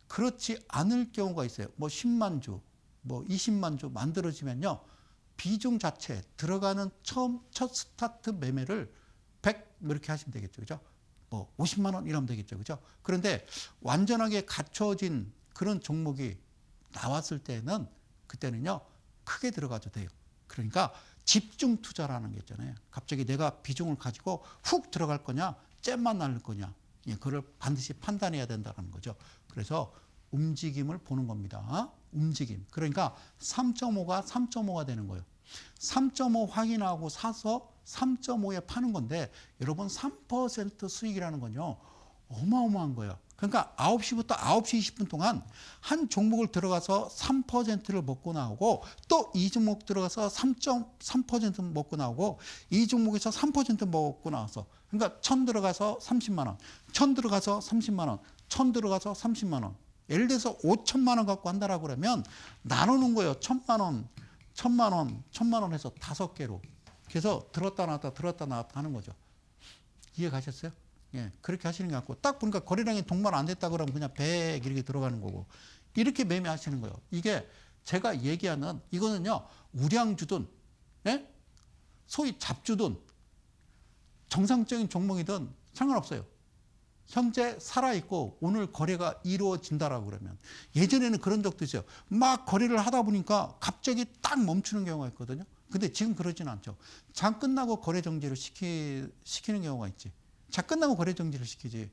그렇지 않을 경우가 있어요. 뭐 10만 주, 뭐 20만 주 만들어지면요. 비중 자체 들어가는 첫 스타트 매매를 100 이렇게 하시면 되겠죠. 그죠? 뭐 50만 원 이러면 되겠죠. 그죠? 그런데 완전하게 갖춰진 그런 종목이 나왔을 때는 그때는요. 크게 들어가도 돼요. 그러니까 집중 투자라는 게 있잖아요. 갑자기 내가 비중을 가지고 훅 들어갈 거냐, 잼만 날릴 거냐. 그걸 반드시 판단해야 된다는 거죠. 그래서 움직임을 보는 겁니다. 움직임. 그러니까 3.5가 3.5가 되는 거예요. 3.5 확인하고 사서 3.5에 파는 건데 여러분 3% 수익이라는 건요. 어마어마한 거예요. 그러니까 9시부터 9시 20분 동안 한 종목을 들어가서 3%를 먹고 나오고 또 이 종목 들어가서 3.3% 먹고 나오고 이 종목에서 3% 먹고 나와서 그러니까 1000 들어가서 30만 원, 1000 들어가서 30만 원, 1000 들어가서 30만 원. 예를 들어서 5천만 원 갖고 한다라고 그러면 나누는 거예요. 1000만 원, 1000만 원, 1000만 원 해서 5개로. 그래서 들었다 나왔다 하는 거죠. 이해 가셨어요? 예, 그렇게 하시는 게 같고 딱 보니까 거래량이 동반 안 됐다 그러면 그냥 100 이렇게 들어가는 거고 이렇게 매매하시는 거예요. 이게 제가 얘기하는 이거는요. 우량주든 예? 소위 잡주든 정상적인 종목이든 상관없어요. 현재 살아있고 오늘 거래가 이루어진다라고 그러면 예전에는 그런 적도 있어요. 막 거래를 하다 보니까 갑자기 딱 멈추는 경우가 있거든요. 근데 지금 그러진 않죠. 장 끝나고 거래 정지를 시키는 경우가 있지. 장 끝나고 거래 정지를 시키지.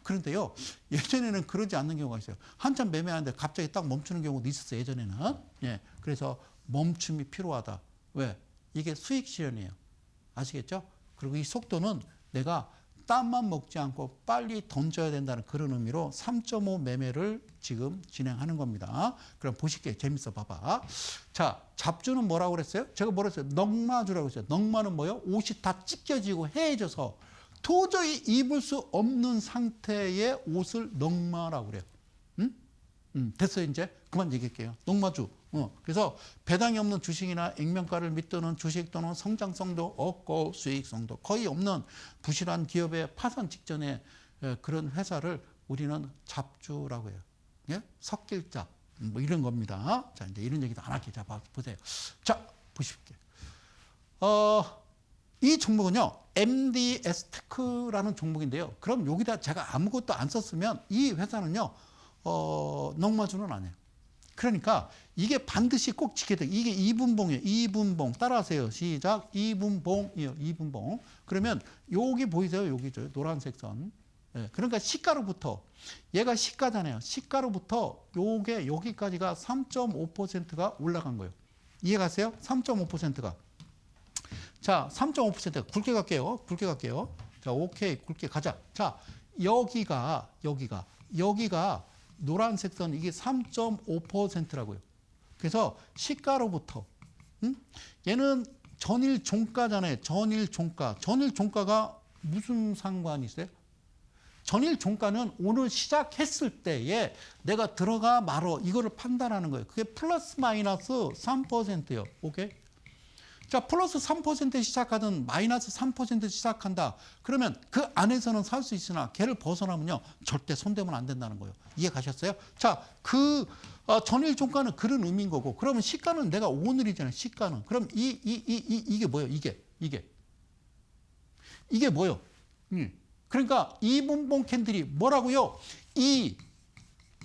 그런데요, 예전에는 그러지 않는 경우가 있어요. 한참 매매하는데 갑자기 딱 멈추는 경우도 있었어요. 예전에는. 예, 그래서 멈춤이 필요하다. 왜? 이게 수익 실현이에요. 아시겠죠? 그리고 이 속도는 내가 땀만 먹지 않고 빨리 던져야 된다는 그런 의미로 3.5 매매를 지금 진행하는 겁니다. 그럼 보실게요. 재밌어 봐봐. 자, 잡주는 뭐라고 그랬어요? 제가 뭐라 했어요? 넉마주라고 했어요. 넉마는 뭐예요? 옷이 다 찢겨지고 해져서 도저히 입을 수 없는 상태의 옷을 넉마라고 그래요. 됐어요. 이제 그만 얘기할게요. 넉마주. 그래서 배당이 없는 주식이나 액면가를 밑도는 주식 또는 성장성도 없고 수익성도 거의 없는 부실한 기업의 파산 직전에 그런 회사를 우리는 잡주라고 해요. 예? 섞일잡 뭐 이런 겁니다. 자, 이제 이런 얘기도 안 할게요. 자, 보세요. 자, 보십시오. 이 종목은요, MDS테크라는 종목인데요. 그럼 여기다 제가 아무것도 안 썼으면 이 회사는요, 넉마주는 아니에요. 그러니까 이게 반드시 꼭 지켜야 돼요. 이게 이분봉이에요. 이분봉. 따라하세요. 시작. 이분봉이에요. 이분봉. 그러면 여기 보이세요? 여기죠. 노란색 선. 네. 그러니까 시가로부터 얘가 시가잖아요. 시가로부터 요게 여기까지가 3.5%가 올라간 거예요. 이해가세요? 3.5%가. 자, 3.5%가 굵게 갈게요. 굵게 갈게요. 자, 오케이. 굵게 가자. 자, 여기가 노란색 선 이게 3.5%라고요. 그래서 시가로부터 얘는 전일 종가잖아요. 전일 종가. 전일 종가가 무슨 상관이 있어요? 전일 종가는 오늘 시작했을 때에 내가 들어가 말어 이거를 판단하는 거예요. 그게 플러스 마이너스 3%예요. 오케이? 자, 플러스 3% 시작하든 마이너스 3% 시작한다. 그러면 그 안에서는 살 수 있으나 걔를 벗어나면요. 절대 손대면 안 된다는 거예요. 이해 가셨어요? 자, 그 전일 종가는 그런 의미인 거고 그러면 시가는 내가 오늘이잖아요. 시가는. 그럼 이게 뭐예요? 이게 뭐예요? 그러니까 이분봉 캔들이 뭐라고요? 이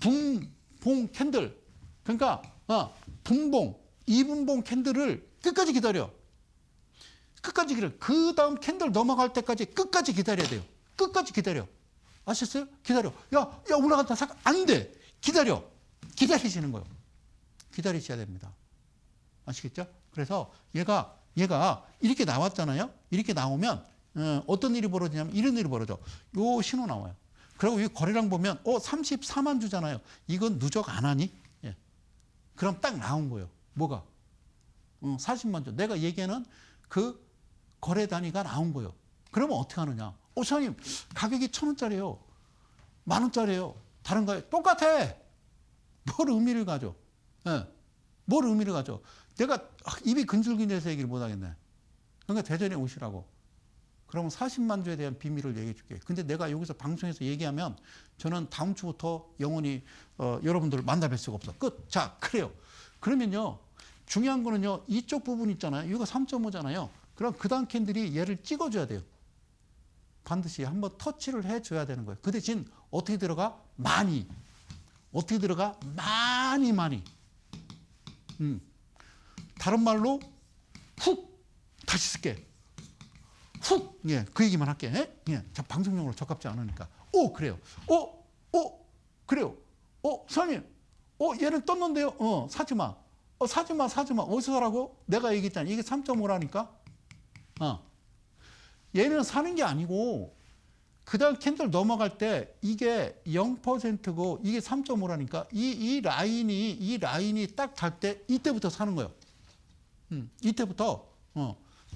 분봉 캔들. 그러니까 분봉, 이분봉 캔들을 끝까지 기다려. 끝까지 기다려. 그 다음 캔들 넘어갈 때까지 끝까지 기다려야 돼요. 끝까지 기다려. 아셨어요? 기다려. 야, 올라간다. 잠깐. 안 돼. 기다려. 기다리시는 거예요. 기다리셔야 됩니다. 아시겠죠? 그래서 얘가 이렇게 나왔잖아요. 이렇게 나오면 어떤 일이 벌어지냐면 이런 일이 벌어져. 요 신호 나와요. 그리고 이 거래량 보면 34만 주잖아요. 이건 누적 안 하니? 예. 그럼 딱 나온 거예요. 뭐가? 40만 주. 내가 얘기하는 그 거래 단위가 나온 거예요. 그러면 어떻게 하느냐? 사장님, 가격이 1,000원짜리예요. 10,000원짜리예요. 다른 거에 똑같아. 뭘 의미를 가져? 예. 뭘 의미를 가져? 내가 입이 근질근질해서 얘기를 못 하겠네. 그러니까 대전에 오시라고. 그러면 40만 주에 대한 비밀을 얘기해 줄게. 근데 내가 여기서 방송에서 얘기하면 저는 다음 주부터 영원히 여러분들을 만나 뵐 수가 없어. 끝. 자, 그래요. 그러면요. 중요한 거는요. 이쪽 부분 있잖아요. 이거 3.5잖아요. 그럼 그 다음 캔들이 얘를 찍어줘야 돼요. 반드시 한번 터치를 해줘야 되는 거예요. 그 대신 어떻게 들어가? 많이. 어떻게 들어가? 많이. 다른 말로 훅 다시 쓸게. 훅. 예, 그 얘기만 할게. 예, 자, 방송용으로 적합지 않으니까. 그래요. 그래요. 사장님. 얘는 떴는데요. 사지 마. 사지 마. 어디서 사라고? 내가 얘기했잖아. 이게 3.5라니까. 얘는 사는 게 아니고 그다음 캔들 넘어갈 때 이게 0%고 이게 3.5라니까 이 라인이 딱 달 때 이때부터 사는 거예요. 이때부터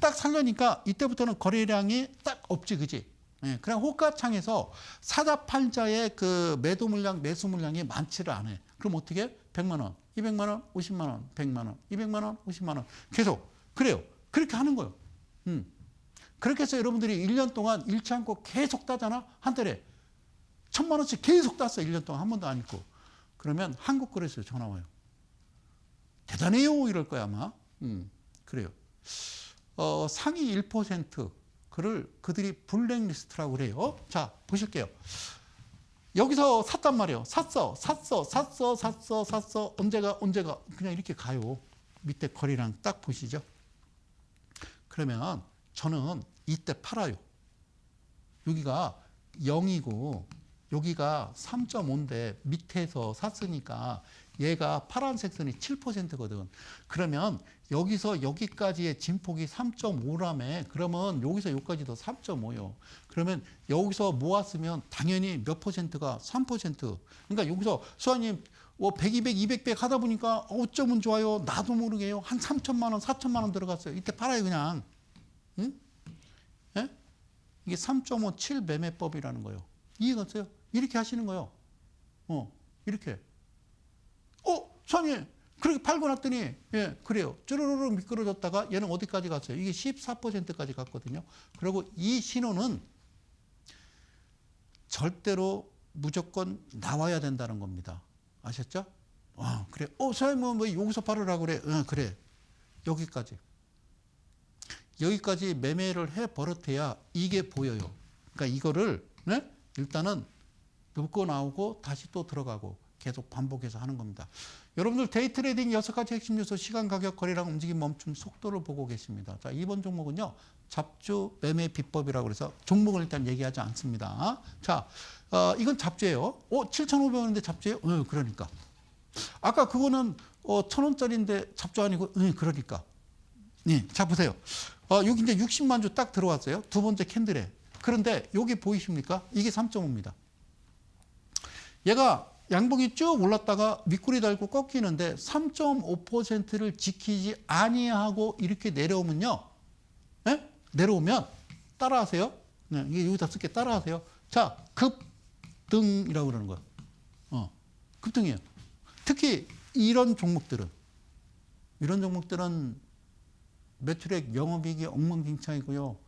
딱 살려니까 이때부터는 거래량이 딱 없지, 그지? 예, 그냥 호가창에서 사자 팔자의 그 매도 물량, 매수 물량이 많지를 않아요. 그럼 어떻게 해? 100만 원, 200만 원, 50만 원, 100만 원, 200만 원, 50만 원. 계속 그래요. 그렇게 하는 거예요. 그렇게 해서 여러분들이 1년 동안 잃지 않고 계속 따잖아. 한 달에 1000만 원씩 계속 땄어. 1년 동안 한 번도 안 잃고. 그러면 한국거래소에 전화 와요. 대단해요. 이럴 거야 아마. 그래요. 상위 1% 그를 그들이 블랙리스트라고 그래요. 자, 보실게요. 여기서 샀단 말이에요. 샀어. 언제가 그냥 이렇게 가요. 밑에 거래량 딱 보시죠. 그러면 저는 이때 팔아요. 여기가 0이고 여기가 3.5인데 밑에서 샀으니까 얘가 파란색 선이 7%거든. 그러면 여기서 여기까지의 진폭이 3.5라며. 그러면 여기서 여기까지도 3.5요. 그러면 여기서 모았으면 당연히 몇 퍼센트가 3%. 그러니까 여기서 수아님 100, 200, 200, 100 하다 보니까 어쩌면 좋아요. 나도 모르게요. 한 3천만 원, 4천만 원 들어갔어요. 이때 팔아요 그냥. 응? 예? 이게 3.57 매매법이라는 거예요. 이해갔어요? 이렇게 하시는 거예요. 이렇게. 수아님 그렇게 팔고 났더니 예, 그래요. 쭈르르르 미끄러졌다가 얘는 어디까지 갔어요? 이게 14%까지 갔거든요. 그리고 이 신호는 절대로 무조건 나와야 된다는 겁니다. 아셨죠? 그래. 수아님 뭐 여기서 팔으라고 그래. 그래. 여기까지 매매를 해 버릇해야 이게 보여요. 그러니까 이거를 네? 일단은 넣고 나오고 다시 또 들어가고 계속 반복해서 하는 겁니다. 여러분들 데이트레이딩 6가지 핵심 요소 시간, 가격, 거래량, 움직임, 멈춤, 속도를 보고 계십니다. 자, 이번 종목은요. 잡주 매매 비법이라고 해서 종목을 일단 얘기하지 않습니다. 자, 이건 잡주예요. 7,500원인데 잡주예요? 그러니까. 아까 그거는 1,000원짜리인데 잡주 아니고 그러니까. 네, 자 보세요. 여기 이제 60만 주 딱 들어왔어요. 두 번째 캔들에. 그런데 여기 보이십니까? 이게 3.5입니다. 얘가 양봉이 쭉 올랐다가 밑구리 달고 꺾이는데 3.5%를 지키지 아니하고 이렇게 내려오면요. 네? 내려오면 따라하세요. 네, 이게 여기다 쓸게 따라하세요. 자, 급등이라고 그러는 거예요. 급등이에요. 특히 이런 종목들은 매출액 영업이익이 엉망진창이고요.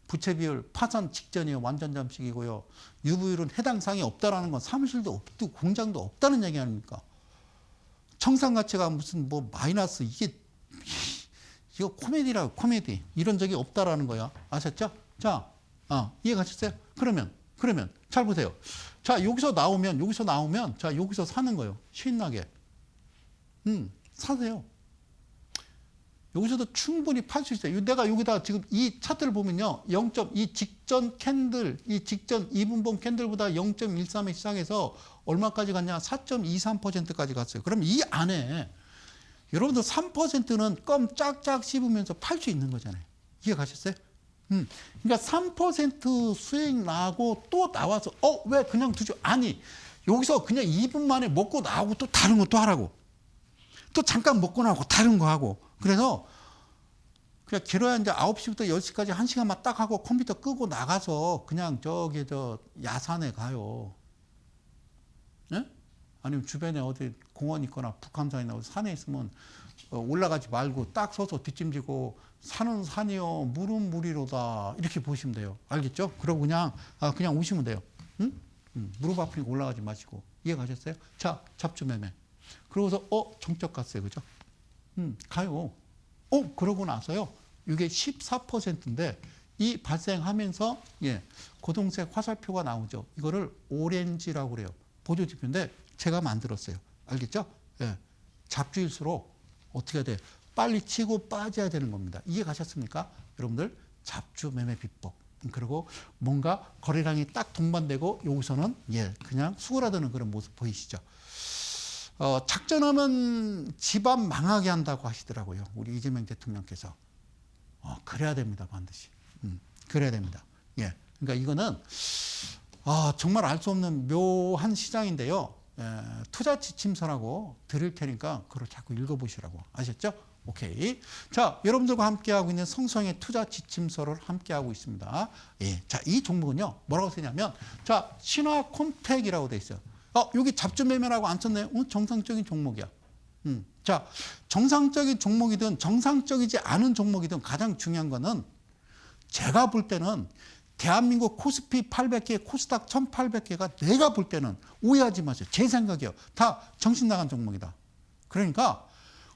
부채 비율 파산 직전이에요. 완전 잠식이고요. 유보율은 해당 사항이 없다라는 건 사무실도 없고 공장도 없다는 얘기 아닙니까? 청산 가치가 무슨 뭐 마이너스 이거 코미디라고 코미디 이런 적이 없다라는 거야. 아셨죠? 자, 이해가셨어요? 그러면 잘 보세요. 자, 여기서 나오면 자, 여기서 사는 거예요. 신나게. 사세요. 여기서도 충분히 팔 수 있어요. 내가 여기다 지금 이 차트를 보면요. 이 직전 2분봉 캔들보다 0.13에 시작해서 얼마까지 갔냐? 4.23%까지 갔어요. 그럼 이 안에 여러분들 3%는 껌 짝짝 씹으면서 팔 수 있는 거잖아요. 이해 가셨어요? 그러니까 3% 수익 나고 또 나와서 왜 그냥 두죠? 아니, 여기서 그냥 2분 만에 먹고 나오고 또 다른 것도 하라고. 또 잠깐 먹고 나오고 다른 거 하고. 그래서 그냥 길어야 이제 9시부터 10시까지 1시간만 딱 하고 컴퓨터 끄고 나가서 그냥 야산에 가요. 네? 아니면 주변에 어디 공원 있거나 북한산이나 어디 산에 있으면 올라가지 말고 딱 서서 뒷짐지고 산은 산이요 물은 물이로다 이렇게 보시면 돼요. 알겠죠? 그러고 그냥 오시면 돼요. 응? 무릎 아프니까 올라가지 마시고. 이해 가셨어요? 자, 잡주 매매. 그러고서 정적 갔어요. 그죠? 가요. 그러고 나서요. 이게 14%인데 이 발생하면서 고동색 화살표가 나오죠. 이거를 오렌지라고 그래요. 보조지표인데 제가 만들었어요. 알겠죠? 예. 잡주일수록 어떻게 해야 돼? 빨리 치고 빠져야 되는 겁니다. 이해 가셨습니까? 여러분들 잡주 매매 비법. 그리고 뭔가 거래량이 딱 동반되고 여기서는 그냥 수그라드는 그런 모습 보이시죠? 작전하면 집안 망하게 한다고 하시더라고요. 우리 이재명 대통령께서. 그래야 됩니다. 반드시. 그래야 됩니다. 그러니까 이거는 정말 알 수 없는 묘한 시장인데요. 투자 지침서라고 드릴 테니까 그걸 자꾸 읽어보시라고. 아셨죠? 오케이. 자, 여러분들과 함께하고 있는 성수형의 투자 지침서를 함께하고 있습니다. 예. 자, 이 종목은요, 뭐라고 쓰냐면, 자, 신화콘텍이라고 돼 있어요. 여기 잡주매매라고 안 썼네요. 정상적인 종목이야. 자, 정상적인 종목이든 정상적이지 않은 종목이든 가장 중요한 거는 제가 볼 때는 대한민국 코스피 800개, 코스닥 1800개가 내가 볼 때는 오해하지 마세요. 제 생각이요. 다 정신 나간 종목이다. 그러니까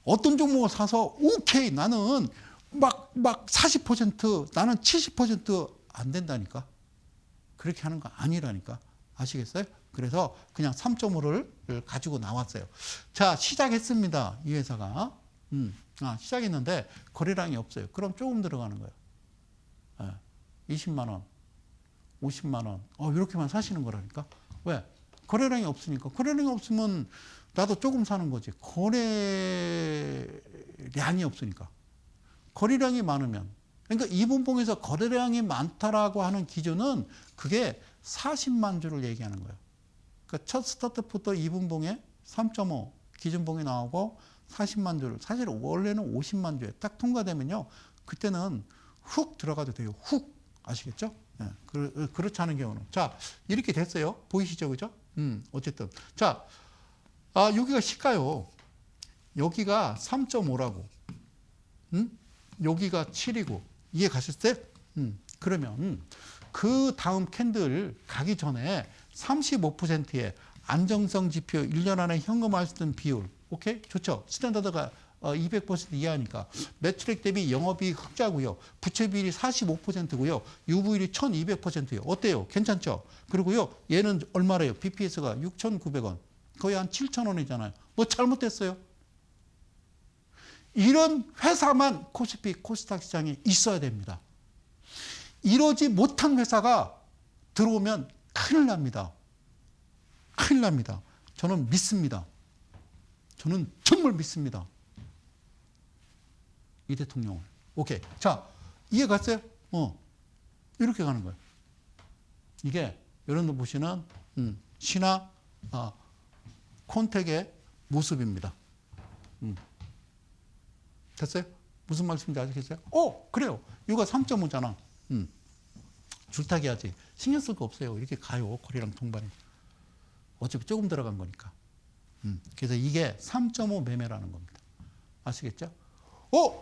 어떤 종목을 사서 오케이 나는 막 40% 나는 70% 안 된다니까. 그렇게 하는 거 아니라니까. 아시겠어요? 그래서 그냥 3.5를 가지고 나왔어요. 자, 시작했습니다. 이 회사가. 시작했는데 거래량이 없어요. 그럼 조금 들어가는 거예요. 20만 원, 50만 원. 이렇게만 사시는 거라니까. 왜? 거래량이 없으니까. 거래량이 없으면 나도 조금 사는 거지. 거래량이 없으니까. 거래량이 많으면. 그러니까 이분봉에서 거래량이 많다라고 하는 기준은 그게 40만 주를 얘기하는 거예요. 그러니까 첫 스타트부터 이분봉에 3.5 기준봉이 나오고 40만 주를, 사실 원래는 50만 주에 딱 통과되면요. 그때는 훅 들어가도 돼요. 훅. 아시겠죠? 네. 그렇지 않은 경우는. 자, 이렇게 됐어요. 보이시죠? 그죠? 어쨌든. 자, 여기가 시가요. 여기가 3.5라고. 여기가 7이고. 이해 가실 때? 그러면 그 다음 캔들 가기 전에 35%의 안정성 지표 1년 안에 현금화할 수 있는 비율. 오케이? 좋죠? 스탠다드가 200% 이하니까 매출액 대비 영업이익 흑자고요. 부채비율이 45%고요. 유보율이 1200%예요. 어때요? 괜찮죠? 그리고요. 얘는 얼마래요? BPS가 6,900원. 거의 한 7,000원이잖아요. 뭐 잘못됐어요? 이런 회사만 코스피 코스닥 시장에 있어야 됩니다. 이러지 못한 회사가 들어오면 큰일 납니다. 큰일 납니다. 저는 믿습니다. 저는 정말 믿습니다. 이 대통령을. 오케이. 자, 이해 갔어요? 이렇게 가는 거예요. 이게 여러분들 보시는 신화 콘텍의 모습입니다. 됐어요? 무슨 말씀인지 아시겠어요? 그래요. 이거 3.5잖아. 줄타기 하지. 신경 쓸 거 없어요. 이렇게 가요. 거리랑 동반이. 어차피 조금 들어간 거니까. 그래서 이게 3.5 매매라는 겁니다. 아시겠죠?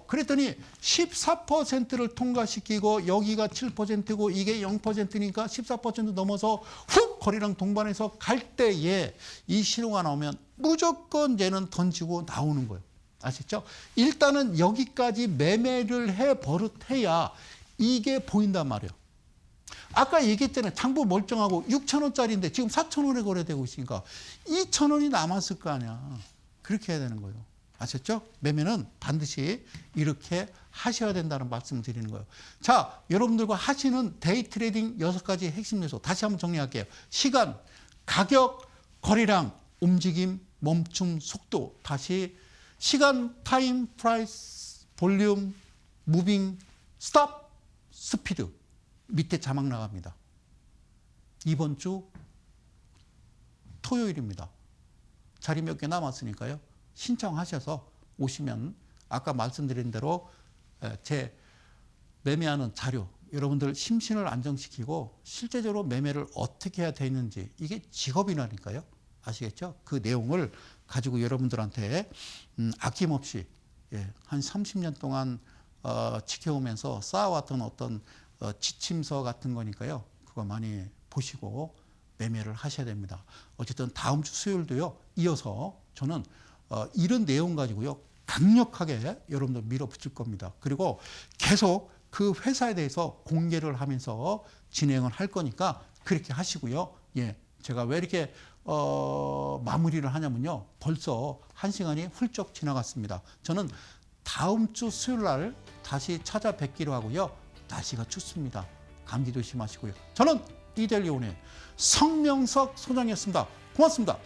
그랬더니 14%를 통과시키고 여기가 7%고 이게 0%니까 14% 넘어서 훅 거리랑 동반해서 갈 때에 이 신호가 나오면 무조건 얘는 던지고 나오는 거예요. 아시죠? 일단은 여기까지 매매를 해 버릇해야 이게 보인단 말이에요. 아까 얘기했잖아요. 장부 멀쩡하고 6,000원짜리인데 지금 4,000원에 거래되고 있으니까 2,000원이 남았을 거 아니야. 그렇게 해야 되는 거예요. 아셨죠? 매매는 반드시 이렇게 하셔야 된다는 말씀을 드리는 거예요. 자, 여러분들과 하시는 데이 트레이딩 6가지 핵심 요소 다시 한번 정리할게요. 시간, 가격, 거래량, 움직임, 멈춤, 속도. 다시 시간, 타임, 프라이스, 볼륨, 무빙, 스톱, 스피드. 밑에 자막 나갑니다. 이번 주 토요일입니다. 자리 몇 개 남았으니까요. 신청하셔서 오시면 아까 말씀드린 대로 제 매매하는 자료, 여러분들 심신을 안정시키고 실제적으로 매매를 어떻게 해야 되는지, 이게 직업이라니까요. 아시겠죠? 그 내용을 가지고 여러분들한테 아낌없이 한 30년 동안 지켜오면서 쌓아왔던 어떤 지침서 같은 거니까요. 그거 많이 보시고 매매를 하셔야 됩니다. 어쨌든 다음 주 수요일도요. 이어서 저는 이런 내용 가지고요. 강력하게 여러분들 밀어붙일 겁니다. 그리고 계속 그 회사에 대해서 공개를 하면서 진행을 할 거니까 그렇게 하시고요. 제가 왜 이렇게 마무리를 하냐면요. 벌써 1시간이 훌쩍 지나갔습니다. 저는 다음 주 수요일 날 다시 찾아뵙기로 하고요. 날씨가 춥습니다. 감기 조심하시고요. 저는 이데일리온의 성명석 소장이었습니다. 고맙습니다.